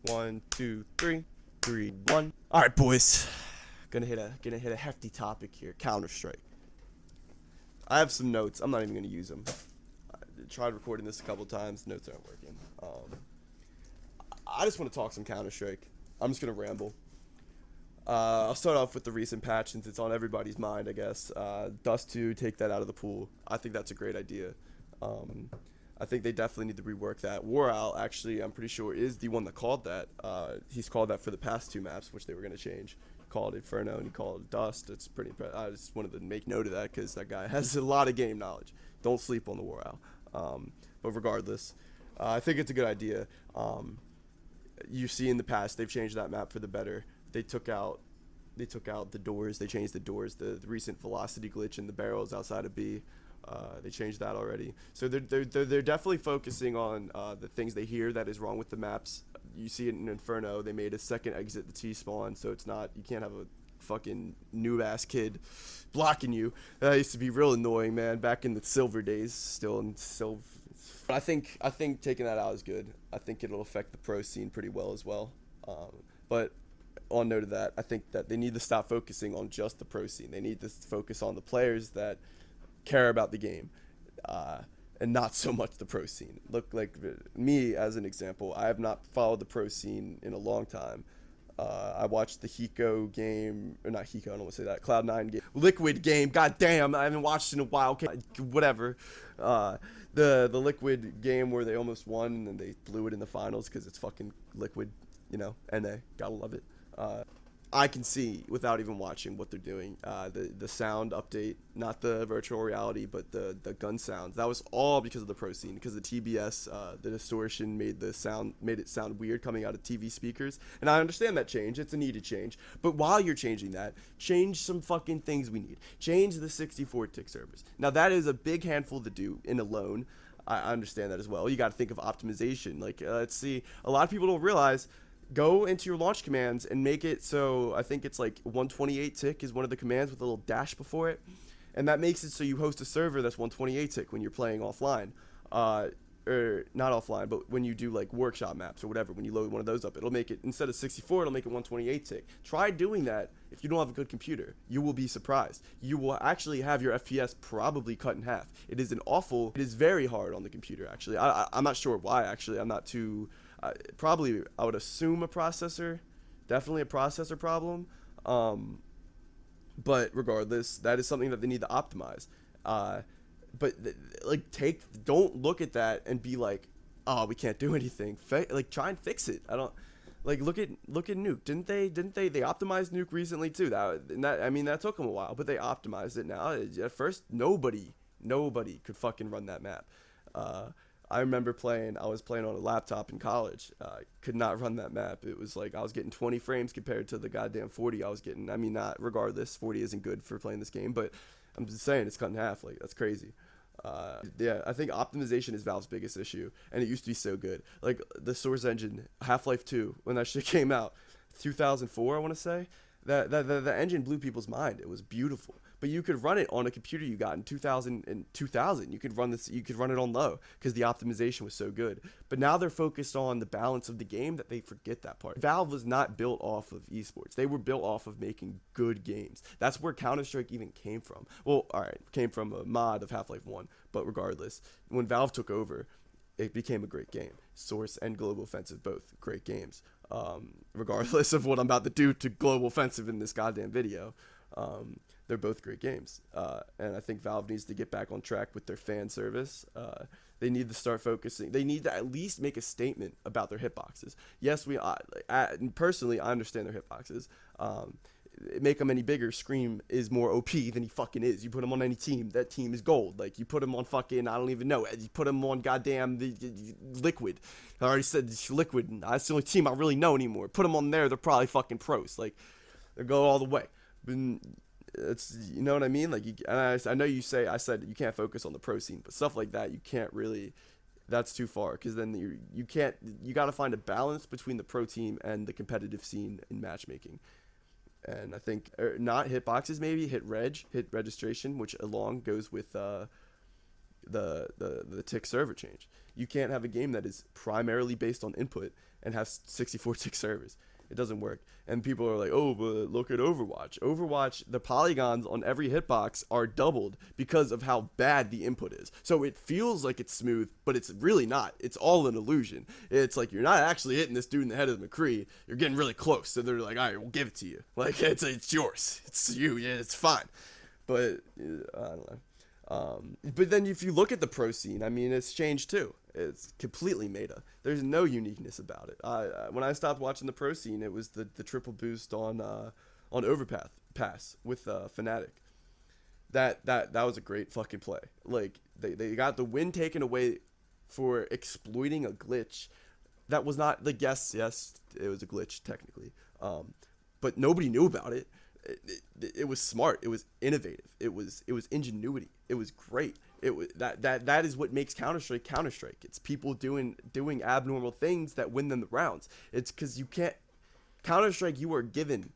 1, 2, 3, 3, 1. All right, boys. Gonna hit a hefty topic here. Counter Strike. I have some notes. I'm not even gonna use them. I tried recording this a couple times. Notes aren't working. I just want to talk some Counter Strike. I'm just gonna ramble. I'll start off with the recent patch since it's on everybody's mind, I guess. Dust 2, take that out of the pool. I think that's a great idea. I think they definitely need to rework that. War Owl, actually, I'm pretty sure, is the one that called that. He's called that for the past two maps, which they were going to change. He called Inferno and he called it Dust. It's pretty impressive. I just wanted to make note of that because that guy has a lot of game knowledge. Don't sleep on the War Owl. But regardless, I think it's a good idea. You see in the past, they've changed that map for the better. They took out the doors. They changed the doors. The recent velocity glitch in the barrels outside of B. They changed that already. So they're definitely focusing on the things they hear that is wrong with the maps. You see it in Inferno. They made a second exit the T spawn, so it's not, you can't have a fucking noob ass kid blocking you. That used to be real annoying, man. Back in the silver days, still in silver. I think taking that out is good. I think it'll affect the pro scene pretty well as well. But on note of that, I think that they need to stop focusing on just the pro scene. They need to focus on the players that care about the game, and not so much the pro scene. Look, like me as an example, I have not followed the pro scene in a long time. I watched the Hiko game, or not Hiko, I don't want to say that, Cloud9 game, Liquid game, god damn, I haven't watched in a while, okay, whatever. The Liquid game where they almost won and then they blew it in the finals because it's fucking Liquid, you know, NA, gotta love it. I can see without even watching what they're doing. The sound update, not the virtual reality, but the gun sounds. That was all because of the pro scene, because the TBS, the distortion made it sound weird coming out of TV speakers. And I understand that change. It's a needed change. But while you're changing that, change some fucking things we need. Change the 64 tick servers. Now that is a big handful to do in alone. I understand that as well. You got to think of optimization. Like, let's see, a lot of people don't realize. Go into your launch commands and make it so, I think it's like 128 tick is one of the commands with a little dash before it, and that makes it so you host a server that's 128 tick when you're playing offline, or not offline, but when you do like workshop maps or whatever. When you load one of those up, it'll make it, instead of 64, it'll make it 128 tick. Try doing that. If you don't have a good computer, you will be surprised. You will actually have your FPS probably cut in half. It is very hard on the computer, actually. I'm not sure why, actually. I'm not too, probably, I would assume a processor, definitely a processor problem. But regardless, that is something that they need to optimize. But don't look at that and be like, oh, we can't do anything. Like, try and fix it. I don't, like, look at Nuke. Didn't they optimized Nuke recently too? I mean, that took them a while, but they optimized it now. At first, nobody could fucking run that map. I remember I was playing on a laptop in college. Could not run that map. It was like I was getting 20 frames compared to the goddamn 40 I was getting. I mean, not regardless, 40 isn't good for playing this game, but I'm just saying it's cut in half. Like, that's crazy. Yeah, I think optimization is Valve's biggest issue, and it used to be so good. Like the Source engine, Half-Life 2, when that shit came out, 2004, I want to say, the engine blew people's mind. It was beautiful. But you could run it on a computer you got in 2000. You could run it on low because the optimization was so good. But now they're focused on the balance of the game that they forget that part. Valve was not built off of esports. They were built off of making good games. That's where Counter-Strike even came from. Well, all right, came from a mod of Half-Life 1. But regardless, when Valve took over, it became a great game. Source and Global Offensive, both great games. Regardless of what I'm about to do to Global Offensive in this goddamn video. They're both great games, and I think Valve needs to get back on track with their fan service. They need to start focusing. They need to at least make a statement about their hitboxes. Yes, personally, I understand their hitboxes. Make them any bigger, Scream is more OP than he fucking is. You put him on any team, that team is gold. Like, you put him on fucking, I don't even know. You put him on goddamn the Liquid. I already said Liquid. That's the only team I really know anymore. Put them on there, they're probably fucking pros. Like, they go all the way. It's, you know what I mean? Like, I know I said you can't focus on the pro scene, but stuff like that, you can't really, that's too far, because then you got to find a balance between the pro team and the competitive scene in matchmaking. And I think, not hitboxes, maybe hit registration, which along goes with the tick server change. You can't have a game that is primarily based on input and have 64 tick servers. It doesn't work. And people are like, oh, but look at Overwatch. Overwatch, the polygons on every hitbox are doubled because of how bad the input is. So it feels like it's smooth, but it's really not. It's all an illusion. It's like you're not actually hitting this dude in the head of the McCree. You're getting really close. So they're like, all right, we'll give it to you. Like, it's yours. It's you. Yeah, it's fine. But I don't know. But then if you look at the pro scene, I mean, it's changed too. It's completely meta. There's no uniqueness about it. When I stopped watching the pro scene, it was the triple boost on Overpass with Fnatic. That was a great fucking play. Like they got the win taken away for exploiting a glitch that was not like yes it was a glitch technically, but nobody knew about it. It was smart. It was innovative. It was ingenuity. It was great. It was that is what makes Counter-Strike. It's people doing abnormal things that win them the rounds. It's because you can't Counter-Strike. You are given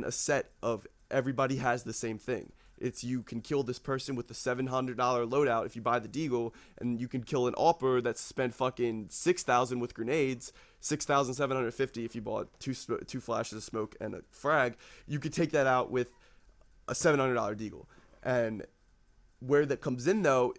a set of everybody has the same thing. It's you can kill this person with the $700 loadout if you buy the Deagle, and you can kill an AWPer that's spent fucking 6,000 with grenades, 6,750 if you bought two flashes of smoke and a frag. You could take that out with a $700 Deagle. And where that comes in though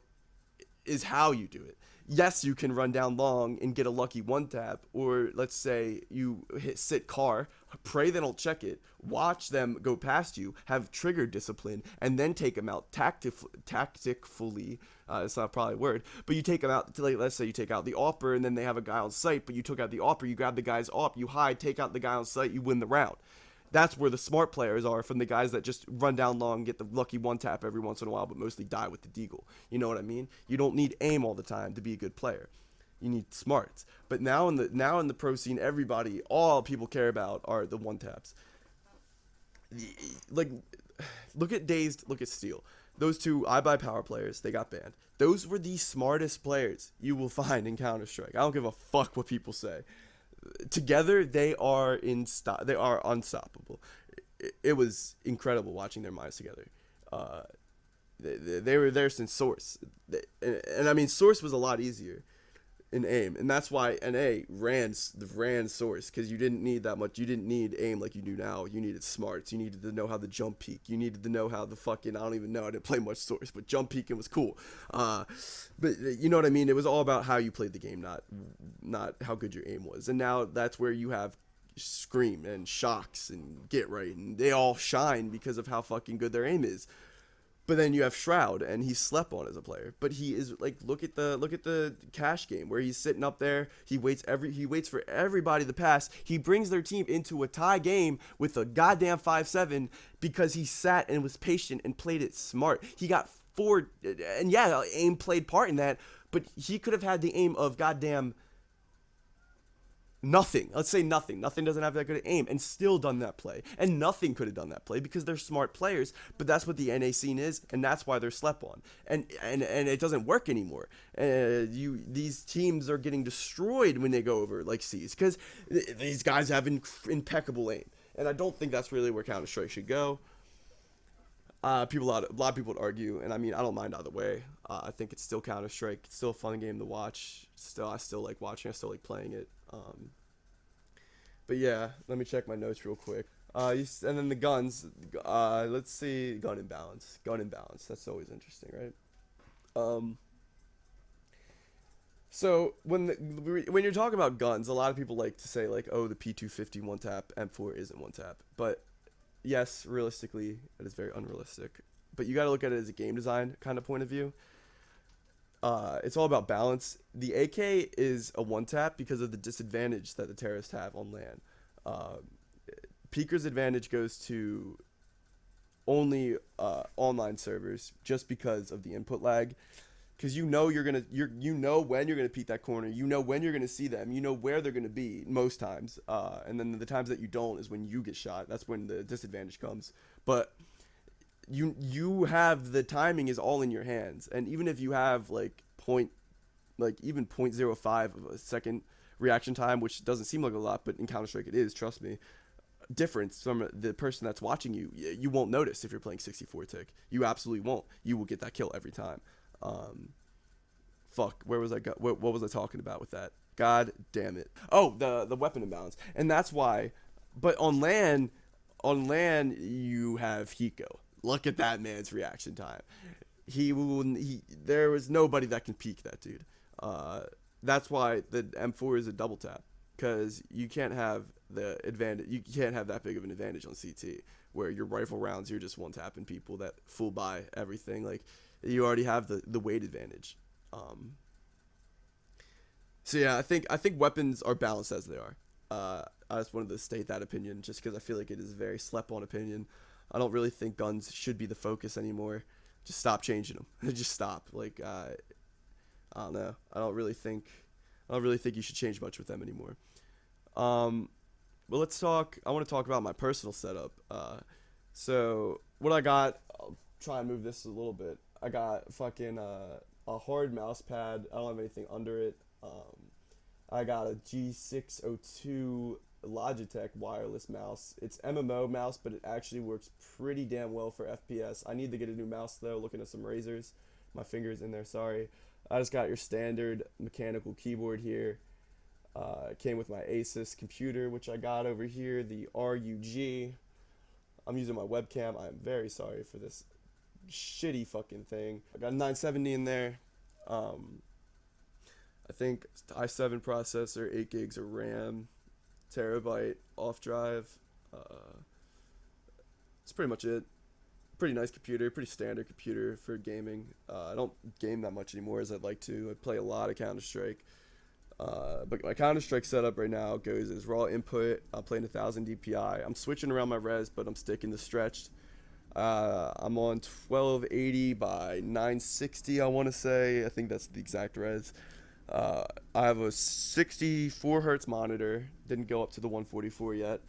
is how you do it. Yes, you can run down long and get a lucky one tap, or let's say you sit car, pray they don't check it, watch them go past you, have trigger discipline, and then take them out tacticfully. It's not probably a word, but you take them out. Like, let's say you take out the AWPer, and then they have a guy on site, but you took out the AWPer, you grab the guy's AWP, you hide, take out the guy on site, you win the round. That's where the smart players are, from the guys that just run down long, get the lucky one tap every once in a while, but mostly die with the Deagle. You know what I mean? You don't need aim all the time to be a good player. You need smarts. But now in the pro scene, all people care about are the one taps. Like, look at Dazed, look at Steel. Those two iBuyPower players, they got banned. Those were the smartest players you will find in Counter-Strike. I don't give a fuck what people say. Together they are unstoppable. It was incredible watching their minds together. They were there since Source, and I mean Source was a lot easier in aim, and that's why NA ran Source, because you didn't need that much. You didn't need aim like you do now. You needed smarts. You needed to know how the jump peek. You needed to know how the fucking, I don't even know, I didn't play much Source, but jump peeking was cool. But you know what I mean? It was all about how you played the game, not how good your aim was. And now that's where you have Scream and Shocks and Get Right, and they all shine because of how fucking good their aim is. But then you have Shroud, and he's slept on as a player. But he is like, look at the Cash game where he's sitting up there. He waits for everybody to pass. He brings their team into a tie game with a goddamn 5-7 because he sat and was patient and played it smart. He got 4, and yeah, aim played part in that. But he could have had the aim of goddamn nothing. Let's say nothing. Nothing doesn't have that good aim and still done that play. And nothing could have done that play because they're smart players. But that's what the NA scene is, and that's why they're slept on. And it doesn't work anymore. These teams are getting destroyed when they go over like C's because these guys have impeccable aim. And I don't think that's really where Counter-Strike should go. A lot of people would argue, and I mean, I don't mind either way. I think it's still Counter-Strike. It's still a fun game to watch. I still like watching. I still like playing it. But yeah, let me check my notes real quick. And then the guns. Let's see, gun imbalance. That's always interesting, right? So when you're talking about guns, a lot of people like to say like, oh, the P250 one tap, M4 isn't one tap, but yes, realistically, it is very unrealistic. But you got to look at it as a game design kind of point of view. It's all about balance. The AK is a one tap because of the disadvantage that the terrorists have on LAN. Peeker's advantage goes to only online servers just because of the input lag. Because you know you know when you're gonna peek that corner. You know when you're gonna see them. You know where they're gonna be most times. And then the times that you don't is when you get shot. That's when the disadvantage comes. But you have the timing is all in your hands, and even if you have even 0.05 of a second reaction time, which doesn't seem like a lot, but in Counter-Strike it is, trust me, difference from the person that's watching you won't notice if you're playing 64 tick. You absolutely won't. You will get that kill every time. What was I talking about with that? God damn it. Oh, the weapon imbalance, and that's why. But on land, you have Hiko. Look at that man's reaction time. There was nobody that can peek that dude. Uh, that's why the M4 is a double tap, because you can't have the advantage. You can't have that big of an advantage on CT, where your rifle rounds, you're just one tapping people that full buy everything. Like, you already have the weight advantage. Um, so yeah, I think weapons are balanced as they are. I just wanted to state that opinion, just because I feel like it is a very slept on opinion. I don't really think guns should be the focus anymore. Just stop changing them. Just stop. Like, I don't know. I don't really think you should change much with them anymore. Um, but let's talk. I want to talk about my personal setup. So what I got. I'll try and move this a little bit. I got fucking a hard mouse pad. I don't have anything under it. I got a G602 Logitech wireless mouse. It's MMO mouse, but it actually works pretty damn well for FPS. I need to get a new mouse though. Looking at some razors, my fingers in there. Sorry. I just got your standard mechanical keyboard here. It came with my Asus computer, which I got over here, the RUG. I'm using my webcam. I'm very sorry for this shitty fucking thing. I got a 970 in there. Um, I think i7 processor, 8 gigs of RAM, terabyte off drive. That's pretty much it. Pretty nice computer, pretty standard computer for gaming. I don't game that much anymore as I'd like to. I play a lot of Counter Strike. But my Counter Strike setup right now goes as raw input. I'm playing 1000 DPI. I'm switching around my res, but I'm sticking to stretched. I'm on 1280 by 960, I want to say. I think that's the exact res. I have a 64 hertz monitor. Didn't go up to the 144 yet.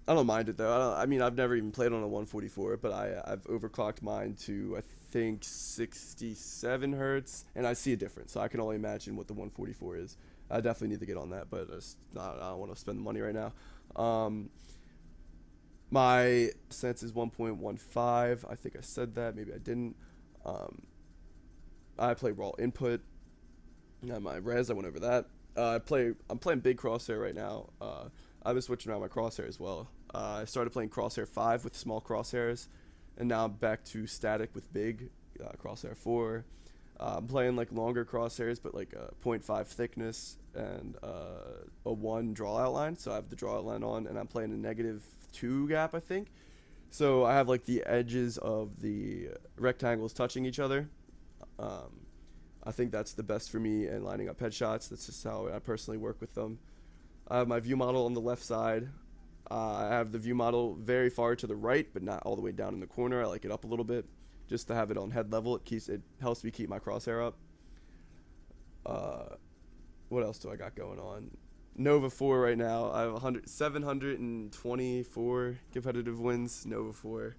I don't mind it though. I mean, I've never even played on a 144, but I've overclocked mine to I think 67 hertz, and I see a difference. So I can only imagine what the 144 is. I definitely need to get on that, but I don't want to spend the money right now. My sense is 1.15. I think I said that. Maybe I didn't. I play raw input. My res, I went over that. I'm playing big crosshair right now. I've been switching around my crosshair as well. I started playing crosshair 5 with small crosshairs, and now I'm back to static with big crosshair 4. I'm playing like longer crosshairs, but like a zero point 0.5 thickness and a 1 draw outline. So I have the draw outline on, and I'm playing a -2 gap, I think. So I have like the edges of the rectangles touching each other. I think that's the best for me in lining up headshots. That's just how I personally work with them. I have my view model on the left side. I have the view model very far to the right, but not all the way down in the corner. I like it up a little bit, just to have it on head level. It helps me keep my crosshair up. What else do I got going on? Nova 4 right now. I have 724 competitive wins. Nova 4,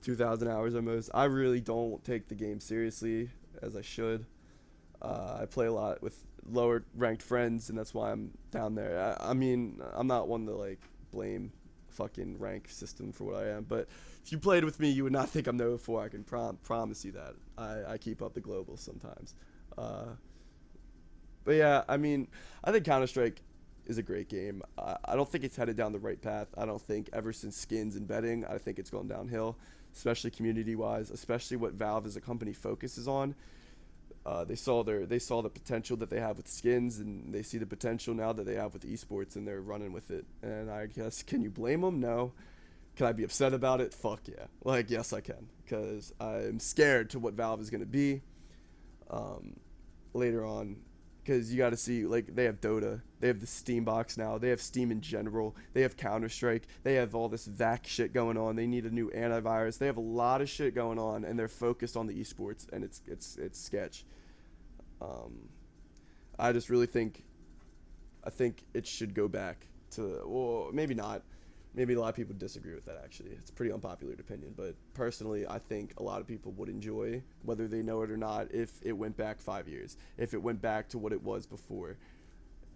2,000 hours almost. I really don't take the game seriously as I should. I play a lot with lower ranked friends, and that's why I'm down there. I mean, I'm not one to like blame fucking rank system for what I am, but if you played with me, you would not think I'm Nova 4. I can promise you that. I keep up the globals sometimes. But yeah, I mean, I think Counter Strike is a great game. I don't think it's headed down the right path. I don't think ever since skins and betting, I think it's gone downhill, especially community wise, especially what Valve as a company focuses on. They saw the potential that they have with skins, and they see the potential now that they have with esports, and they're running with it. And I guess, can you blame them? No. Can I be upset about it? Fuck yeah. Like, yes, I can, because I'm scared to what Valve is going to be later on. Because you got to see, like, they have Dota, they have the Steam box now, they have Steam in general, they have Counter-Strike, they have all this VAC shit going on, they need a new antivirus, they have a lot of shit going on, and they're focused on the esports, and it's sketch. I just really think it should go back to, well, maybe not. Maybe a lot of people disagree with that, actually. It's a pretty unpopular opinion, but personally, I think a lot of people would enjoy, whether they know it or not, if it went back 5 years. If it went back to what it was before.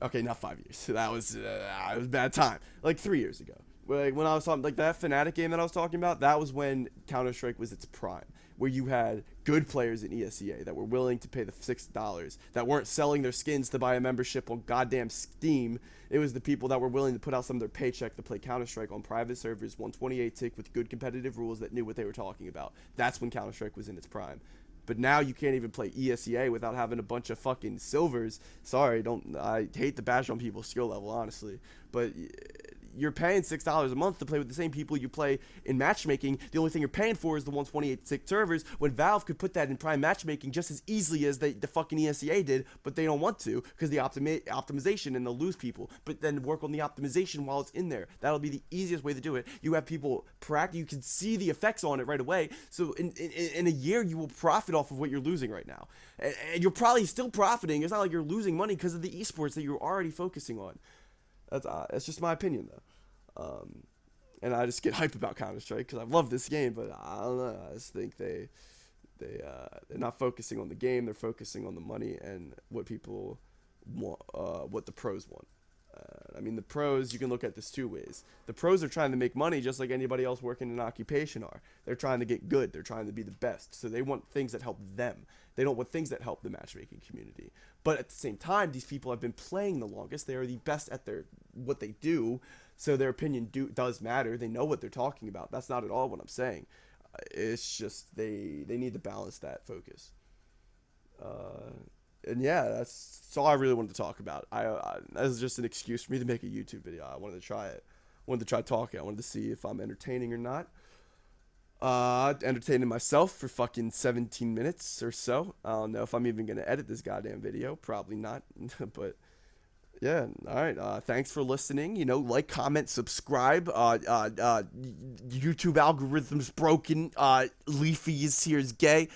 Okay, not 5 years. That was it was a bad time. Like 3 years ago. Like when I was talking, like that Fnatic game that I was talking about, that was when Counter-Strike was its prime. where you had good players in ESEA that were willing to pay the $6, that weren't selling their skins to buy a membership on goddamn Steam. It was the people that were willing to put out some of their paycheck to play Counter-Strike on private servers, 128 tick with good competitive rules that knew what they were talking about. That's when Counter-Strike was in its prime. But now you can't even play ESEA without having a bunch of fucking silvers. Sorry, I hate to bash on people's skill level, honestly. But you're paying $6 a month to play with the same people you play in matchmaking. The only thing you're paying for is the 128 tick servers, when Valve could put that in prime matchmaking just as easily as the fucking ESEA did, but they don't want to because the optimization, and they'll lose people. But then work on the optimization while it's in there. That'll be the easiest way to do it. You have people practice, you can see the effects on it right away. So in a year, you will profit off of what you're losing right now. And you're probably still profiting. It's not like you're losing money because of the esports that you're already focusing on. That's just my opinion, though. And I just get hype about Counter-Strike because I love this game, but I don't know. I just think they're not focusing on the game. They're focusing on the money and what people want, what the pros want. I mean, the pros, you can look at this two ways. The pros are trying to make money just like anybody else working in an occupation are. They're trying to get good. They're trying to be the best. So they want things that help them. They don't want things that help the matchmaking community. But at the same time, these people have been playing the longest. They are the best at what they do. So their opinion does matter. They know what they're talking about. That's not at all what I'm saying. It's just they need to balance that focus. And yeah, that's all I really wanted to talk about. That was just an excuse for me to make a YouTube video. I wanted to try it. I wanted to try talking. I wanted to see if I'm entertaining or not. Entertaining myself for fucking 17 minutes or so. I don't know if I'm even gonna edit this goddamn video. Probably not. But yeah, all right. Thanks for listening. Like, comment, subscribe. YouTube algorithm's broken. Leafy is here is gay.